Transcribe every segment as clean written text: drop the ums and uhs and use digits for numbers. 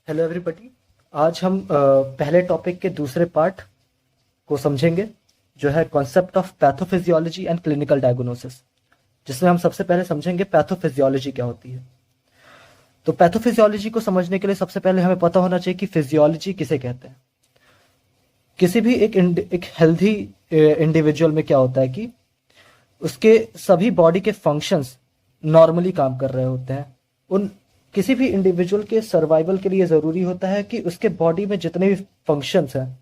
Hello everybody. आज हम पहले टॉपिक के दूसरे पार्ट को समझेंगे, जो है concept of pathophysiology and clinical diagnosis, जिसमें हम सबसे पहले समझेंगे पैथोफिजियोलॉजी क्या होती है। तो पैथोफिजियोलॉजी को समझने के लिए सबसे पहले हमें पता होना चाहिए कि फिजियोलॉजी किसे कहते हैं। किसी भी एक हेल्दी इंडिविजुअल में क्या होता है कि उसके सभी बॉडी के फंक्शंस नॉर्मली काम कर रहे होते हैं। उन किसी भी इंडिविजुअल के सर्वाइवल के लिए ज़रूरी होता है कि उसके बॉडी में जितने भी फंक्शंस हैं,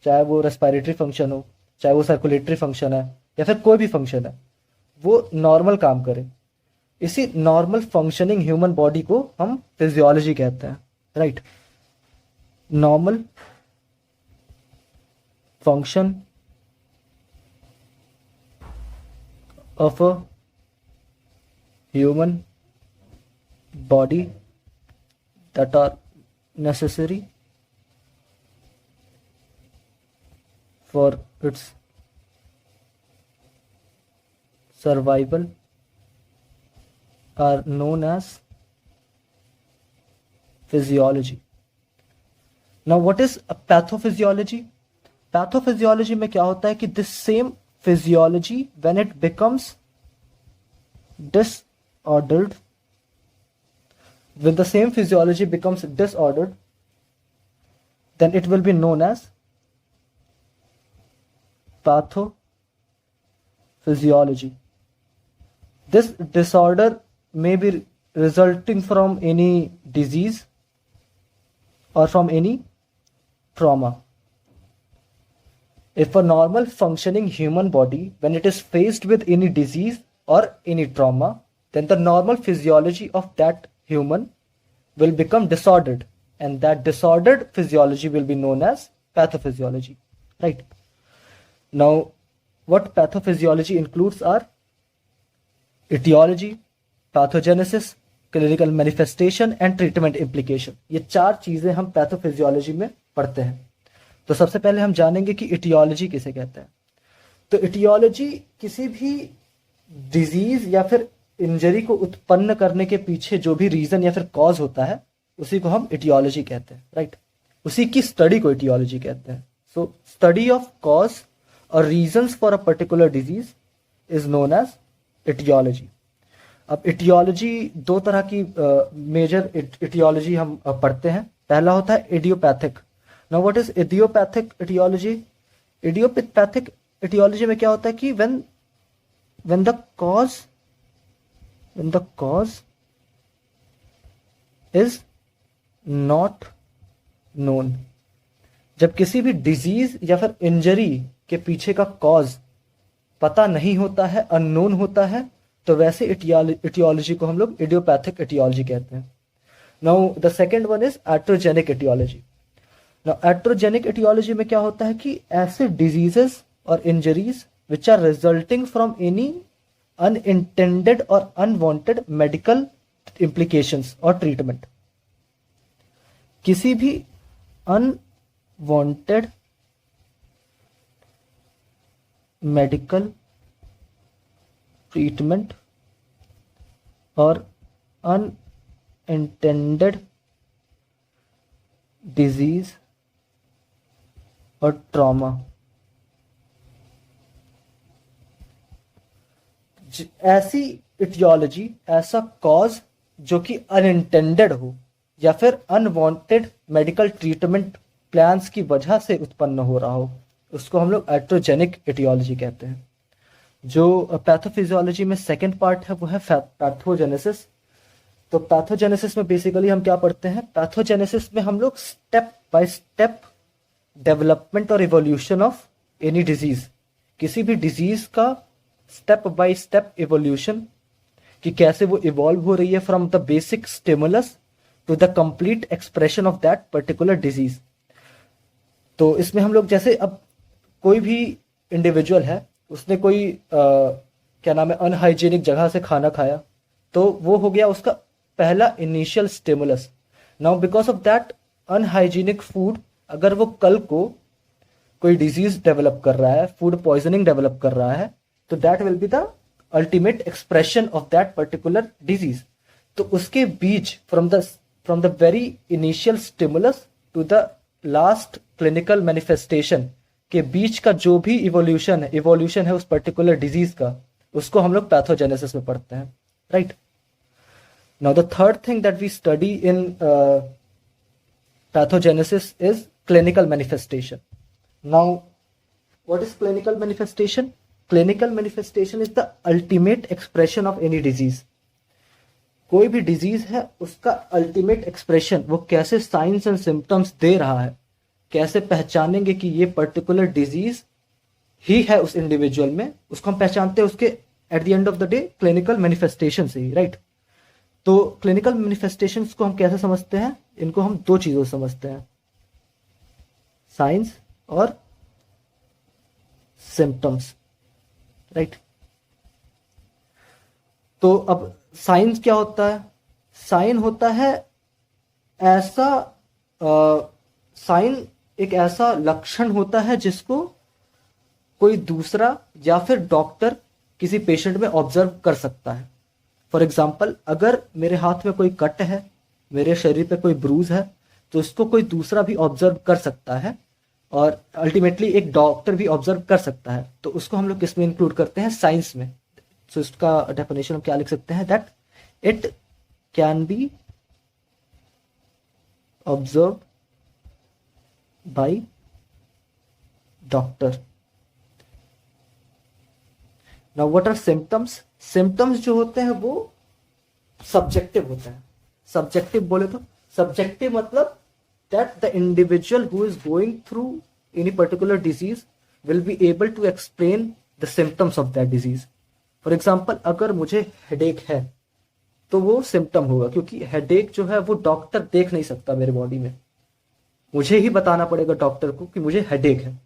चाहे वो रेस्पिरेटरी फंक्शन हो, चाहे वो सर्कुलेटरी फंक्शन है, या फिर कोई भी फंक्शन है, वो नॉर्मल काम करे। इसी नॉर्मल फंक्शनिंग ह्यूमन बॉडी को हम फिजियोलॉजी कहते हैं, right. Normal function of a human body that are necessary for its survival are known as physiology. Now what is a pathophysiology? Pathophysiology में क्या होता है कि this same physiology, when it becomes disordered, when the same physiology becomes disordered, then it will be known as pathophysiology. This disorder may be resulting from any disease or from any trauma. If a normal functioning human body, when it is faced with any disease or any trauma, then the normal physiology of that human will become disordered, and that disordered physiology will be known as pathophysiology, right? Now, what pathophysiology includes are etiology, pathogenesis, clinical manifestation and treatment implication. ये चार चीजें हम pathophysiology में पढ़ते हैं। तो सबसे पहले हम जानेंगे कि इटियोलॉजी किसे कहते हैं। तो इटियोलॉजी किसी भी डिजीज या फिर इंजरी को उत्पन्न करने के पीछे जो भी रीजन या फिर कॉज होता है, उसी को हम इटियोलॉजी कहते हैं, राइट। उसी की स्टडी को इटियोलॉजी कहते हैं। सो स्टडी ऑफ कॉज और reasons for a particular disease is known as aetiology. अब इटियोलॉजी दो तरह की मेजर इटियोलॉजी हम पढ़ते हैं। पहला होता है idiopathic. Now what is idiopathic etiology? Idiopathic etiology में क्या होता है कि when the cause is not known, जब किसी भी डिजीज या फिर इंजरी के पीछे का कॉज पता नहीं होता है, अननोन होता है, तो वैसे इटियोलॉजी को हम लोग इडियोपैथिक इटियोलॉजी कहते हैं। Now the second one is iatrogenic aetiology. Iatrogenic aetiology में क्या होता है कि ऐसे डिजीजेस और injuries which are resulting from any unintended और अनवांटेड मेडिकल इम्प्लीकेशंस और ट्रीटमेंट। किसी भी अनवांटेड मेडिकल ट्रीटमेंट और अनइंटेंडेड डिजीज और ट्रॉमा, ऐसी इटियोलॉजी, ऐसा कॉज जो कि अनइंटेंडेड हो या फिर अनवांटेड मेडिकल ट्रीटमेंट प्लान्स की वजह से उत्पन्न हो रहा हो, उसको हम लोग एट्रोजेनिक इटियोलॉजी कहते हैं। जो पैथोफिजियोलॉजी में सेकेंड पार्ट है वो है पैथोजेनेसिस। तो पैथोजेनेसिस में बेसिकली हम क्या पढ़ते हैं? पैथोजेनेसिस में हम लोग स्टेप बाय स्टेप डेवलपमेंट और इवोल्यूशन ऑफ एनी डिजीज, किसी भी डिजीज का स्टेप बाय स्टेप इवोल्यूशन, कि कैसे वो इवॉल्व हो रही है from the basic stimulus to the complete expression of that particular disease. तो इसमें हम लोग, जैसे अब कोई भी इंडिविजुअल है, उसने कोई क्या नाम है, अनहाइजीनिक जगह से खाना खाया, तो वो हो गया उसका पहला initial stimulus. Now because of that unhygienic food, अगर वो कल को कोई डिजीज डेवलप कर रहा है, फूड पॉइजनिंग डेवलप कर रहा है, तो that will be the ultimate expression of that particular disease. तो उसके बीच, from the from the very initial stimulus to the last clinical manifestation के बीच का जो भी इवोल्यूशन है उस पर्टिकुलर डिजीज का, उसको हम लोग पैथोजेनेसिस में पढ़ते हैं, right. Now the third thing that we study in pathogenesis is clinical manifestation. Now, what is clinical manifestation? Clinical manifestation is the ultimate expression of any disease. कोई भी डिजीज है उसका अल्टीमेट एक्सप्रेशन वो कैसे science and symptoms दे रहा है, कैसे पहचानेंगे कि ये पर्टिकुलर डिजीज ही है उस इंडिविजुअल में, उसको हम पहचानते हैं उसके at the end of the day clinical manifestation से ही, राइट। तो क्लिनिकल मैनिफेस्टेशंस को हम कैसे समझते हैं? इनको हम दो चीजों से समझते हैं, साइंस और सिम्टम्स, राइट। तो अब साइंस क्या होता है? साइन होता है ऐसा साइन एक ऐसा लक्षण होता है जिसको कोई दूसरा या फिर डॉक्टर किसी पेशेंट में ऑब्जर्व कर सकता है। फॉर एग्जाम्पल, अगर मेरे हाथ में कोई कट है, मेरे शरीर पे कोई ब्रूज है, तो इसको कोई दूसरा भी ऑब्जर्व कर सकता है और अल्टीमेटली एक डॉक्टर भी ऑब्जर्व कर सकता है। तो उसको हम लोग किस में इंक्लूड करते हैं? साइंस में। सो इसका डेफिनेशन हम क्या लिख सकते हैं? That it can be observe by doctor. Now what are symptoms? Symptoms जो होते हैं वो सब्जेक्टिव होते हैं। सब्जेक्टिव बोले तो सब्जेक्टिव मतलब that the individual who is going through any particular disease will be able to explain the symptoms of that disease. For example, अगर मुझे हेडेक है तो वो सिम्टम होगा, क्योंकि हेडेक जो है वो डॉक्टर देख नहीं सकता मेरे बॉडी में, मुझे ही बताना पड़ेगा डॉक्टर को कि मुझे हेडेक है।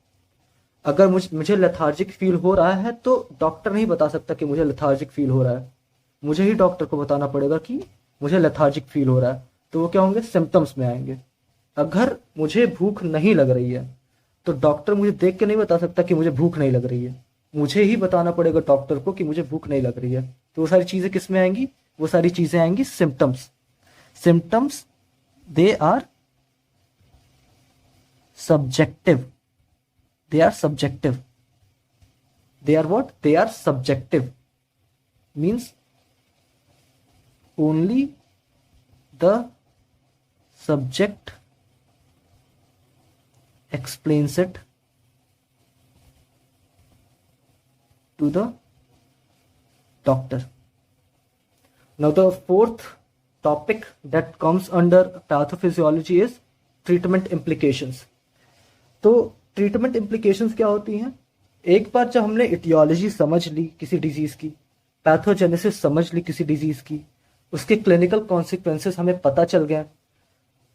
अगर मुझे लेथार्जिक फील हो रहा है तो डॉक्टर नहीं बता सकता कि मुझे लेथार्जिक फील हो रहा है, मुझे ही डॉक्टर को बताना पड़ेगा कि मुझे लेथार्जिक फील हो रहा है। तो वो क्या होंगे? सिम्टम्स में आएंगे। अगर मुझे भूख नहीं लग रही है तो डॉक्टर मुझे देख के नहीं बता सकता कि मुझे भूख नहीं लग रही है, मुझे ही बताना पड़ेगा डॉक्टर को कि मुझे भूख नहीं लग रही है। तो वो सारी चीजें किस में आएंगी? वो सारी चीजें आएंगी symptoms. Symptoms they are subjective. They are subjective. They are what? They are subjective. Means only the subject explains it to the doctor. Now the fourth topic that comes under pathophysiology is treatment implications. तो treatment implications क्या होती हैं? एक बार जब हमने etiology समझ ली किसी disease की, पैथोजेनेसिस समझ ली किसी डिजीज की, उसके क्लिनिकल कॉन्सिक्वेंसेस हमें पता चल गया,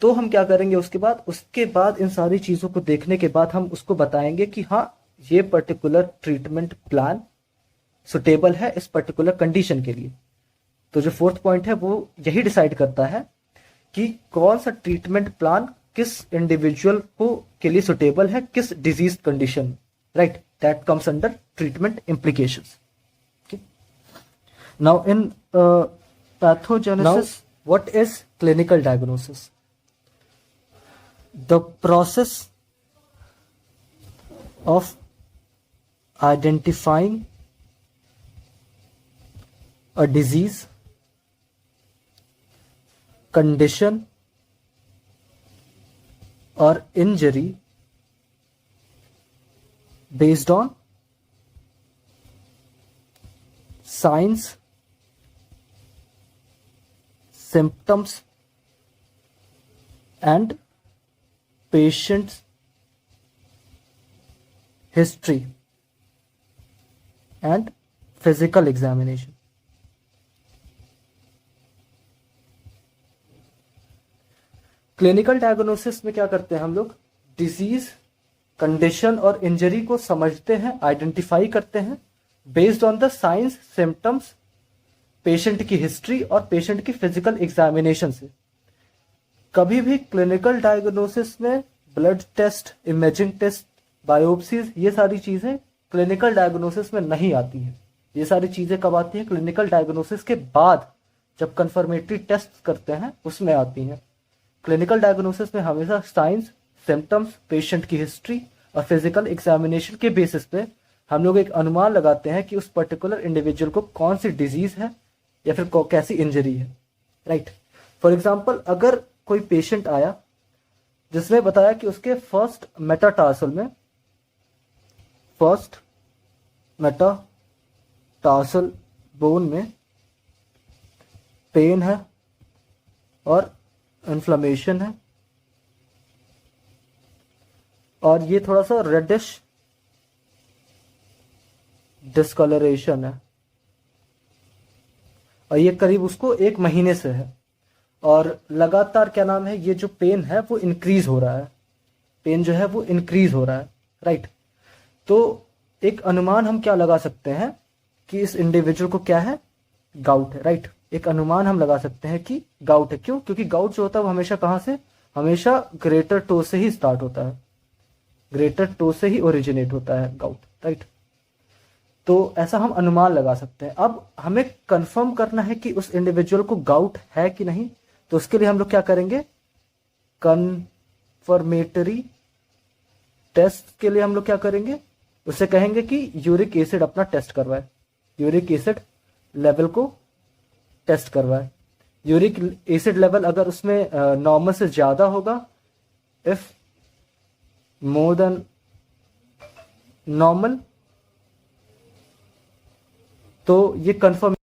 तो हम क्या करेंगे उसके बाद इन सारी चीजों को देखने के बाद हम उसको बताएंगे कि हाँ, ये पर्टिकुलर ट्रीटमेंट प्लान सुटेबल है इस पर्टिकुलर कंडीशन के लिए। तो जो फोर्थ पॉइंट है वो यही डिसाइड करता है कि कौन सा ट्रीटमेंट प्लान किस इंडिविजुअल को के लिए सुटेबल है, किस disease condition, right. That comes under treatment implications. Now in pathogenesis what is clinical diagnosis? The process of identifying a disease, condition or injury based on signs, symptoms and patient's history and physical examination. Clinical diagnosis में क्या करते हैं हम लोग? Disease, condition और injury को समझते हैं, आइडेंटिफाई करते हैं based on the science, symptoms, patient की हिस्ट्री और पेशेंट की फिजिकल एग्जामिनेशन से। कभी भी क्लिनिकल डायग्नोसिस में blood test, imaging test, biopsies, ये सारी चीजें क्लिनिकल डायग्नोसिस में नहीं आती हैं। ये सारी चीजें कब आती हैं? क्लिनिकल डायग्नोसिस के बाद, जब कंफर्मेटरी टेस्ट करते हैं उसमें आती हैं। क्लिनिकल डायग्नोसिस में हमेशा साइंस, सिम्टम्स, पेशेंट की हिस्ट्री और फिजिकल एग्जामिनेशन के बेसिस पे हम लोग एक अनुमान लगाते हैं कि उस पर्टिकुलर इंडिविजुअल को कौन सी डिजीज है या फिर कैसी इंजरी है, राइट। फॉर एग्जाम्पल, अगर कोई पेशेंट आया जिसने बताया कि उसके फर्स्ट मेटाटार्सल बोन में पेन है और इन्फ्लेमेशन है और ये थोड़ा सा रेडिश डिस्कलरेशन है और ये करीब उसको 1 महीने से है और लगातार क्या नाम है, ये जो पेन है वो इंक्रीज हो रहा है, पेन जो है वो इंक्रीज हो रहा है, राइट। तो एक अनुमान हम क्या लगा सकते हैं कि इस इंडिविजुअल को क्या है, गाउट है, राइट। एक अनुमान हम लगा सकते हैं कि गाउट है। क्यों? क्योंकि गाउट जो होता है वो हमेशा कहाँ से, हमेशा ग्रेटर टो से ही स्टार्ट होता है, ग्रेटर टो से ही ओरिजिनेट होता है गाउट, राइट। तो ऐसा हम अनुमान लगा सकते हैं। अब हमें कंफर्म करना है कि उस इंडिविजुअल को गाउट है कि नहीं, तो उसके लिए हम लोग क्या करेंगे, कन्फर्मेटरी टेस्ट के लिए हम लोग क्या करेंगे, उससे कहेंगे कि यूरिक एसिड अपना टेस्ट करवाए, यूरिक एसिड लेवल को टेस्ट करवाए। यूरिक एसिड लेवल अगर उसमें नॉर्मल से ज्यादा होगा, इफ मोर देन नॉर्मल, तो ये कंफर्म